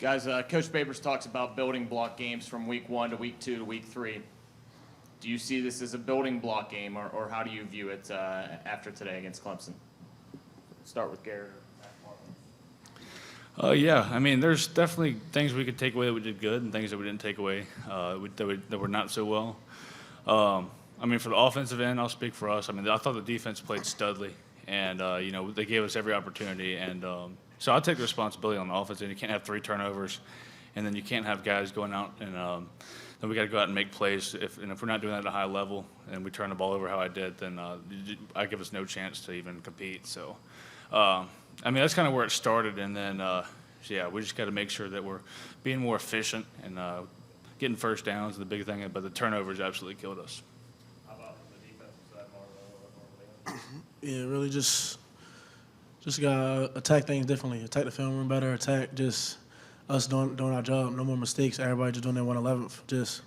Guys, Coach Babers talks about building block games from week 1 to week 2 to week 3. Do you see this as a building block game, or how do you view it after today against Clemson? Start with Garrett. Yeah, I mean, there's definitely things we could take away that we did good and things that we didn't take away that were not so well. I mean, for the offensive end, I'll speak for us. I mean, I thought the defense played studly, and, they gave us every opportunity. And so I'll take the responsibility on the offense end. You can't have 3 turnovers, and then you can't have guys going out and then we got to go out and make plays. If we're not doing that at a high level and we turn the ball over how I did, then I give us no chance to even compete. So, I mean, that's kind of where it started. And then, yeah, we just got to make sure that we're being more efficient and getting first downs is the big thing. But the turnovers absolutely killed us. How about the defensive side, Marlo? Yeah, really just gotta attack things differently. Attack the film room better. Attack just us doing our job. No more mistakes. Everybody just doing their 1/11th. Just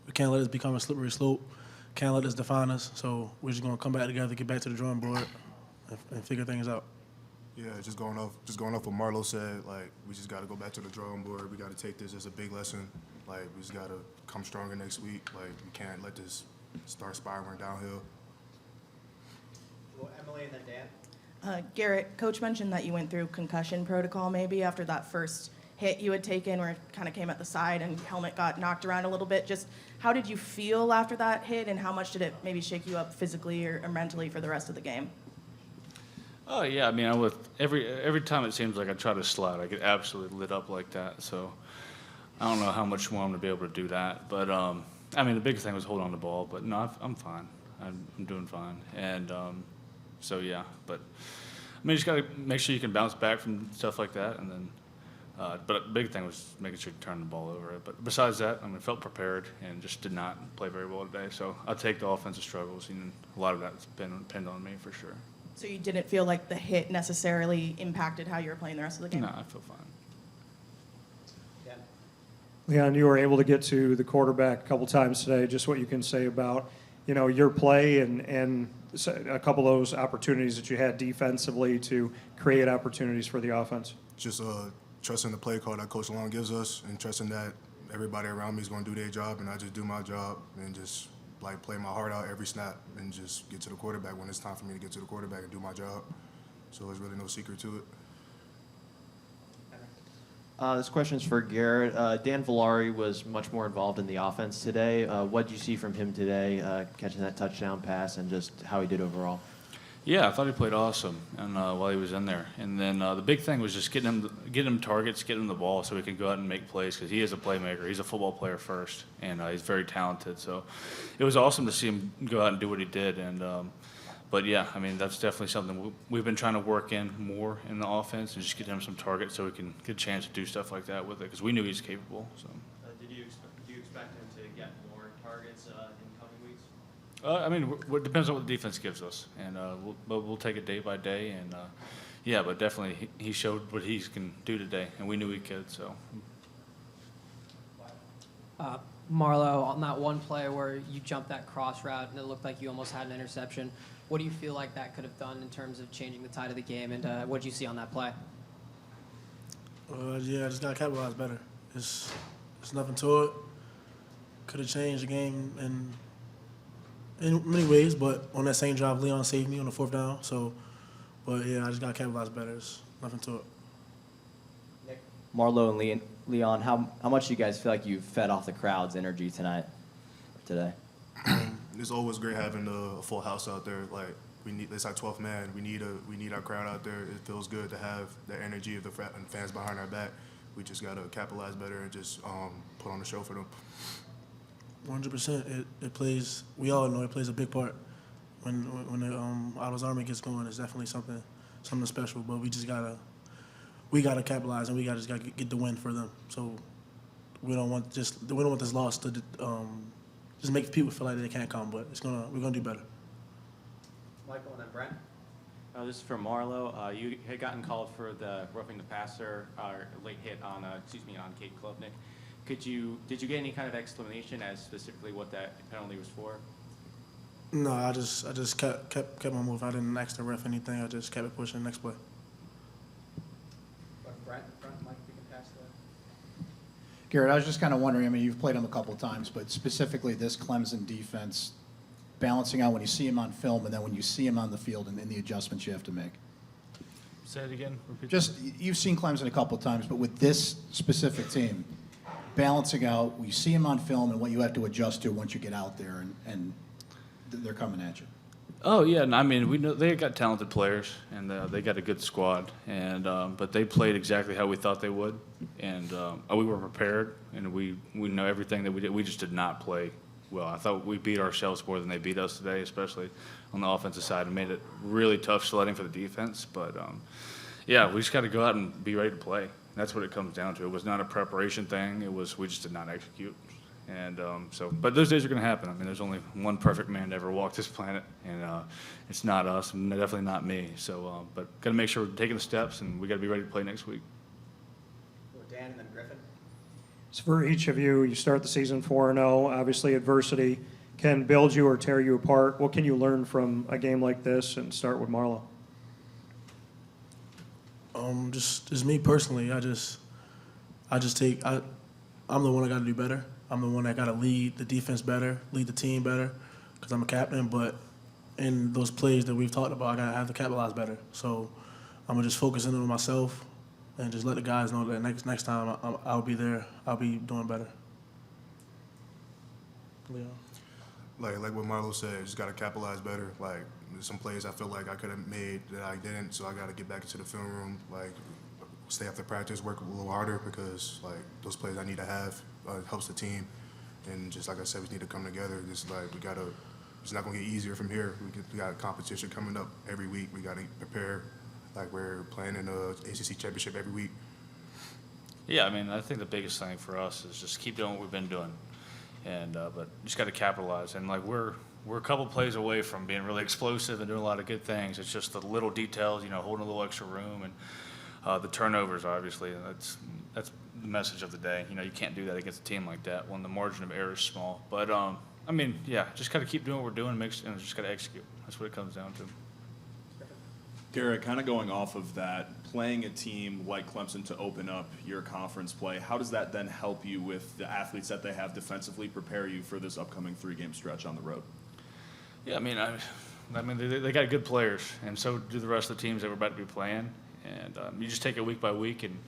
we can't let this become a slippery slope. Can't let this define us. So we're just gonna come back together, get back to the drawing board, and figure things out. Yeah, just going off what Marlo said. Like, we just got to go back to the drawing board. We got to take this as a big lesson. Like, we just got to come stronger next week. Like, we can't let this start spiraling downhill. Well, Emily and then Dan. Garrett, Coach mentioned that you went through concussion protocol maybe after that first hit you had taken where it kind of came at the side and helmet got knocked around a little bit. Just how did you feel after that hit, and how much did it maybe shake you up physically or mentally for the rest of the game? Oh yeah, I mean, every time it seems like I try to slide, I get absolutely lit up like that. So I don't know how much more I'm gonna be able to do that. But I mean, the biggest thing was hold on the ball. But no, I'm fine. I'm doing fine. And so yeah, but I mean, you just gotta make sure you can bounce back from stuff like that. And then, but the big thing was making sure you turn the ball over. But besides that, I mean, felt prepared and just did not play very well today. So I'll take the offensive struggles, and a lot of that's been pinned on me for sure. So you didn't feel like the hit necessarily impacted how you were playing the rest of the game? No, I feel fine. Dan. Leon, you were able to get to the quarterback a couple times today. Just what you can say about, your play and a couple of those opportunities that you had defensively to create opportunities for the offense. Just trusting the play call that Coach Long gives us and trusting that everybody around me is going to do their job and I just do my job and just play my heart out every snap and just get to the quarterback when it's time for me to get to the quarterback and do my job. So there's really no secret to it. This question's for Garrett. Dan Villari was much more involved in the offense today. What did you see from him today, catching that touchdown pass, and just how he did overall? Yeah, I thought he played awesome, and while he was in there, and then the big thing was just getting him targets, getting him the ball, so he can go out and make plays because he is a playmaker. He's a football player first, and he's very talented. So it was awesome to see him go out and do what he did. And but yeah, I mean that's definitely something we've been trying to work in more in the offense and just get him some targets so we can get a chance to do stuff like that with it because we knew he's capable. So. Do you expect him to get more targets in coming weeks? I mean, it depends on what the defense gives us, and we'll take it day by day. And yeah, but definitely he showed what he can do today, and we knew he could. So, Marlo, on that one play where you jumped that cross route and it looked like you almost had an interception, what do you feel like that could have done in terms of changing the tide of the game? And what did you see on that play? Yeah, I just gotta capitalize better. There's nothing to it. Could have changed the game in many ways, but on that same drive, Leon saved me on the 4th down. So, but yeah, I just got to capitalize better. There's nothing to it. Nick. Marlo and Leon, how much do you guys feel like you fed off the crowd's energy today? It's always great having a full house out there. Like it's our 12th man. We need our crowd out there. It feels good to have the energy of the fans behind our back. We just got to capitalize better and just put on a show for them. 100%. It plays. We all know it plays a big part when the Otto's Army gets going. It's definitely something special. But we gotta capitalize and we gotta get the win for them. So we don't want this loss to just make people feel like they can't come. But we're gonna do better. Michael and then Brent. This is for Marlo. You had gotten called for the roughing the passer late hit on Kate Klubnik. Did you get any kind of explanation as specifically what that penalty was for? No, I just kept my move. I didn't ask the ref anything. I just kept it pushing. Next play. Brent, Mike, you can pass Garrett, I was just kind of wondering, I mean, you've played them a couple of times, but specifically this Clemson defense, balancing out when you see them on film and then when you see them on the field and the adjustments you have to make. Say it again. Repeat Just, you've seen Clemson a couple of times, but with this specific team, balancing out, you see them on film and what you have to adjust to once you get out there and they're coming at you. Oh yeah, and I mean we know they got talented players and they got a good squad, and but they played exactly how we thought they would, and we were prepared and we know everything that we did. We just did not play well. I thought we beat ourselves more than they beat us today, especially on the offensive side, and made it really tough sledding for the defense. But yeah, we just got to go out and be ready to play. That's what it comes down to. It was not a preparation thing. It was we just did not execute. And but those days are going to happen. I mean, there's only one perfect man to ever walk this planet, and it's not us, and definitely not me. So, but got to make sure we're taking the steps, and we got to be ready to play next week. Dan and then Griffin. So for each of you, you start the season 4-0. Obviously, adversity can build you or tear you apart. What can you learn from a game like this? And start with Marlo. Just me personally, I'm the one that got to do better. I'm the one that got to lead the defense better, lead the team better, because I'm a captain. But in those plays that we've talked about, I got to have to capitalize better. So I'm gonna just focus in on myself and just let the guys know that next time I'll be there. I'll be doing better. Leon. Like what Marlo said, just got to capitalize better. Like there's some plays I feel like I could have made that I didn't, so I got to get back into the film room. Like stay after practice, work a little harder because like those plays I need to have helps the team. And just like I said, we need to come together. Just like it's not gonna get easier from here. We got competition coming up every week. We got to prepare like we're playing in the ACC championship every week. Yeah, I mean, I think the biggest thing for us is just keep doing what we've been doing, and but just got to capitalize. And like we're a couple plays away from being really explosive and doing a lot of good things. It's just the little details, holding a little extra room and the turnovers. Obviously, that's the message of the day. You can't do that against a team like that when the margin of error is small. But I mean, yeah, just got to keep doing what we're doing, and just got to execute. That's what it comes down to. Garrett, kind of going off of that, playing a team like Clemson to open up your conference play, how does that then help you with the athletes that they have defensively prepare you for this upcoming 3-game stretch on the road? Yeah, I mean, they got good players, and so do the rest of the teams that we're about to be playing. And you just take it week by week and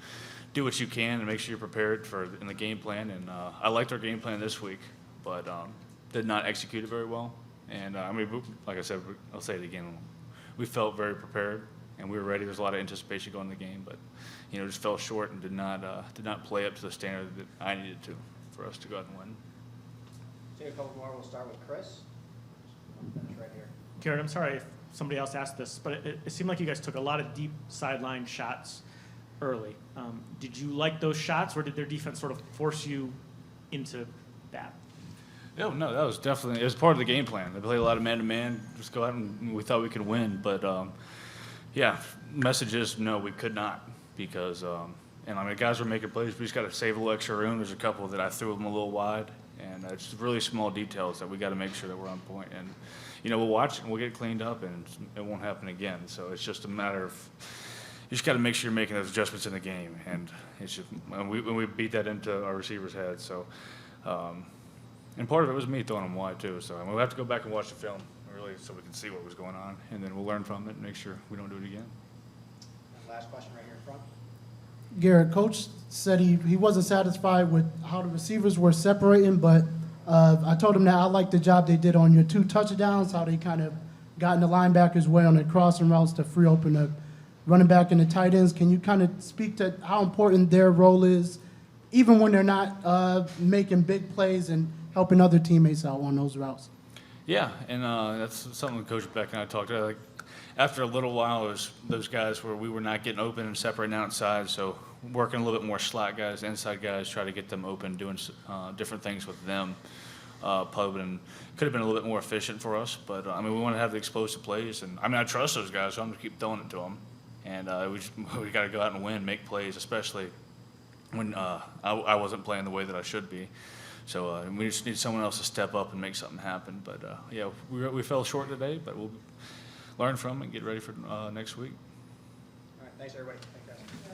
do what you can and make sure you're prepared in the game plan. And I liked our game plan this week, but did not execute it very well. And I mean, like I said, I'll say it again. We felt very prepared and we were ready. There's a lot of anticipation going in the game, but just fell short and did not play up to the standard that I needed to for us to go out and win. Take a couple more. We'll start with Chris. Finish right here. Garrett, I'm sorry if somebody else asked this, but it seemed like you guys took a lot of deep sideline shots early. Did you like those shots, or did their defense sort of force you into that? No, that was definitely, it was part of the game plan. They played a lot of man-to-man, just go out and we thought we could win. But, yeah, message is no, we could not because, and I mean, guys were making plays. We just got to save a little extra room. There's a couple that I threw them a little wide, and it's really small details that we got to make sure that we're on point. And, we'll watch it and we'll get it cleaned up and it won't happen again. So it's just a matter of, you just got to make sure you're making those adjustments in the game. And it's just, when we beat that into our receivers' heads. So, and part of it was me throwing them wide too. So we'll have to go back and watch the film really so we can see what was going on, and then we'll learn from it and make sure we don't do it again. Last question right here in front. Garrett, Coach said he wasn't satisfied with how the receivers were separating, but I told him that I liked the job they did on your 2 touchdowns, how they kind of got in the linebackers' way on the crossing routes to free open the running back and the tight ends. Can you kind of speak to how important their role is, even when they're not making big plays and helping other teammates out on those routes? Yeah, and that's something Coach Beck and I talked about. Like, after a little while, it was those guys where we were not getting open and separating outside, so working a little bit more slot guys, inside guys, try to get them open, doing different things with them. Pubbing could have been a little bit more efficient for us, but I mean, we want to have the explosive plays, and I mean, I trust those guys, so I'm gonna keep throwing it to them. And we got to go out and win, make plays, especially when I wasn't playing the way that I should be. So we just need someone else to step up and make something happen. But yeah, we fell short today, but we'll learn from it and get ready for next week. All right, thanks everybody.